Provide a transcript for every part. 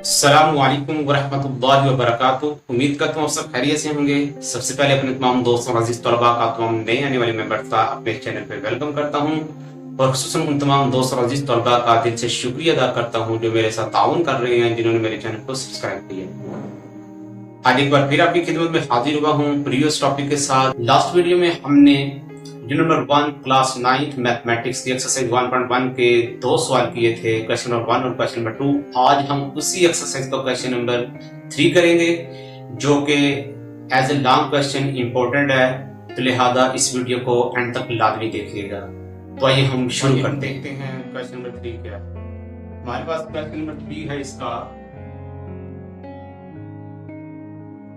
अस्सलामुअलैकुम वरहमतुल्लाहि वबरकातुहू। उम्मीद करता हूँ आप सब खैरियत से होंगे। सबसे पहले अपने तमाम दोस्तों और अजीज तलबा का तमाम नए आने वाले मेंबर्स का अपने चैनल पे वेलकम करता हूँ और खुसूसन उन तमाम दोस्तों और अजीज तलबा का दिल से शुक्रिया अदा करता हूँ जो मेरे साथ ताउन कर रहे हैं, जिन्होंने मेरे चैनल को सब्सक्राइब किया। आज एक बार फिर आपकी खिदमत में हाजिर हुआ हूँ प्रीवियस टॉपिक के साथ। लास्ट वीडियो में हमने नंबर 1 क्लास 9th मैथमेटिक्स की एक्सरसाइज 1.1 के दो सवाल किए थे, क्वेश्चन नंबर 1 और क्वेश्चन नंबर 2। आज हम उसी एक्सरसाइज का क्वेश्चन नंबर 3 करेंगे जो कि as a long question important है, तो लिहाजा इस वीडियो को एंड तक लाजमी देखिएगा। तो आइए हम शुरू करते हैं। क्वेश्चन नंबर 3 क्या है हमारे पास? क्वेश्चन नंबर 3 है इसका,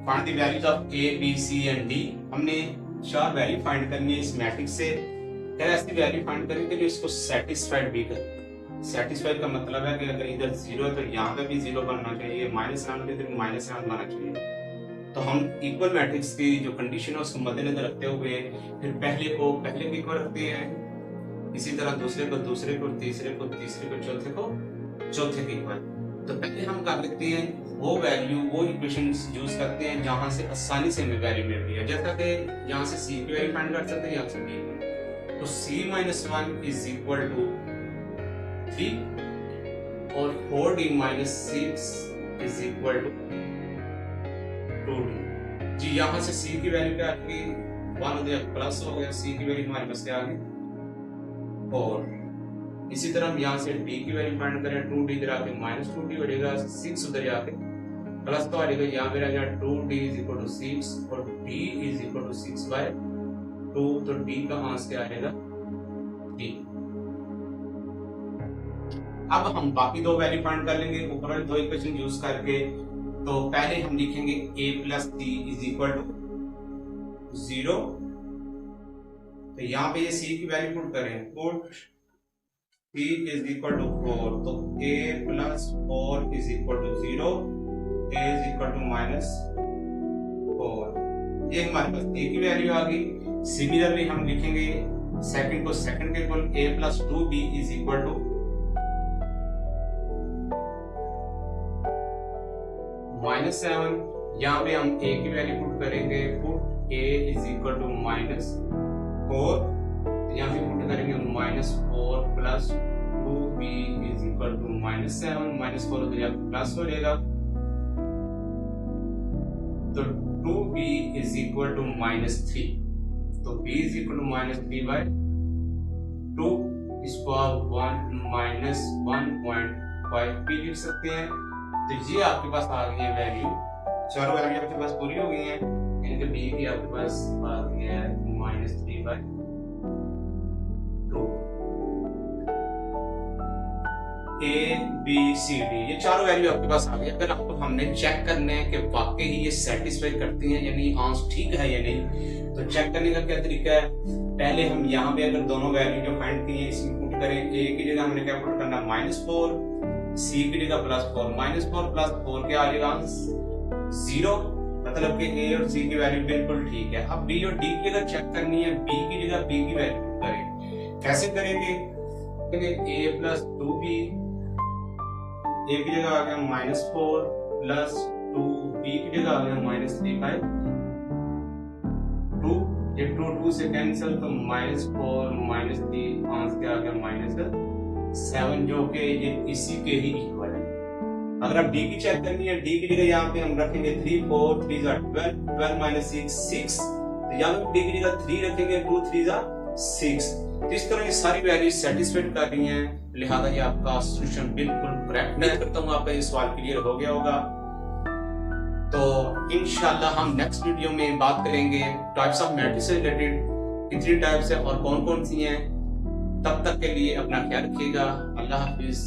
find the values of A B C and D. हमने 4 वैल्यू फाइंड करनी है इस मैट्रिक्स से। ऐसी वैल्यू फाइंड करेंगे जो इसको सेटिस्फाइड भी करे। सेटिस्फाइड का मतलब है कि अगर इधर 0 है तो यहाँ पे भी 0 बनना चाहिए, -9 है तो -9 बनना चाहिए। तो हम इक्वल मैट्रिक्स की जो कंडीशन है उसको मद्देनजर रखते हुए फिर पहले को इक्वल रखते हैं, इसी तरह दूसरे को तीसरे को चौथे को इक्वल। तो पहले हम कर लेते हैं वो वैल्यू, वो इक्वेशन यूज करते हैं जहां से आसानी से हमें वैल्यू मिल रही है। जैसा कि यहाँ से c की वैल्यू फाइंड कर सकते हैं, यहाँ से d। तो c-1 इज इक्वल टू 3 और 4d - 6 is equal to 2d। जी यहाँ से c की वैल्यू क्या आ गई? 1 हो गया, प्लस हो गया, c की वैल्यू हमारे पास क्या आ गई? 4। इसी तरह हम यहाँ से d की वैल्यू फाइंड करें, 2d इधर आके -2d हो जाएगा, 6 उधर जाके प्लस तो आ जाएगा, यहाँ पे आ जाएगा 2d = 6 और d = 6/2। तो d का आंसर क्या आएगा? d। अब हम बाकी दो वैल्यू फाइंड कर लेंगे ऊपर वाले दो इक्वेशन यूज करके। तो पहले हम लिखेंगे a + c = 0। तो यहाँ पे ये c की वैल्यू पुट करें, पुट c = 4। तो a + 4 = 0, a = -4। ये हमारे पास a की वैल्यू आ गई। सिमिलरली हम लिखेंगे सेकंड को सेकंड के इक्वल, a + 2b = -7। यहाँ पे हम a की वैल्यू पुट करेंगे, पुट a = -4। यहाँ पे पुट करेंगे -4 + 2b = -7। -4 उधर जाकर प्लस हो जाएगा, तो 2b = -3। तो b = -3/2, इसको आप 1 - 1.5 लिख सकते हैं। तो ये आपके पास आ गई है वैल्यू। चारों वैल्यू आपके पास पूरी हो गई है। इनके b भी आपके पास आ गई है -3/2। A B C D ये चारों वैल्यू आपके पास आ गई। अगर आपको हमने चेक करना है कि वाकई ही ये सेटिस्फाई करती हैं यानी आंसर ठीक है या नहीं, तो चेक करने का क्या तरीका है? पहले हम यहाँ पे अगर दोनों वैल्यू जो फाइंड की है इसमें पुट करें। A की जगह हमने क्या पुट करना? -4, C की जगह +4। -4 + 4 क्या आ जाएगा? 0। मतलब कि A और C की वैल्यू बिल्कुल ठीक है। अब B और D की अगर चेक करनी है, B की जगह B की वैल्यू पुट करें। कैसे करेंगे? A + 2b, a की जगह आ गया -4 + 2, b की जगह आ गया -3/2। ये 2 से कैंसिल, तो -4 -3 आंसर क्या आ गया? -7, जो कि ये इसी के ही इक्वल है। अगर आप d की चेक करनी है, d की जगह यहाँ पे हम रखेंगे 3, 4 3 12, 12 - 6 6। तो यहाँ पे d की जगह 3 रखेंगे, 2 3 6। तो इस तरह ये सारी वैल्यू सेटिस्फाइड कर रही हैं, लिहाजा ये आपका सॉल्यूशन बिल्कुल करेक्ट है। करता हूँ आपका ये सवाल क्लियर हो गया होगा। तो इंशाल्लाह हम नेक्स्ट वीडियो में बात करेंगे टाइप्स ऑफ मैट्रिक्स से रिलेटेड, कितनी टाइप्स है और कौन कौन सी हैं। तब तक के लिए अपना ख्याल रखिएगा। अल्लाह हाफिज।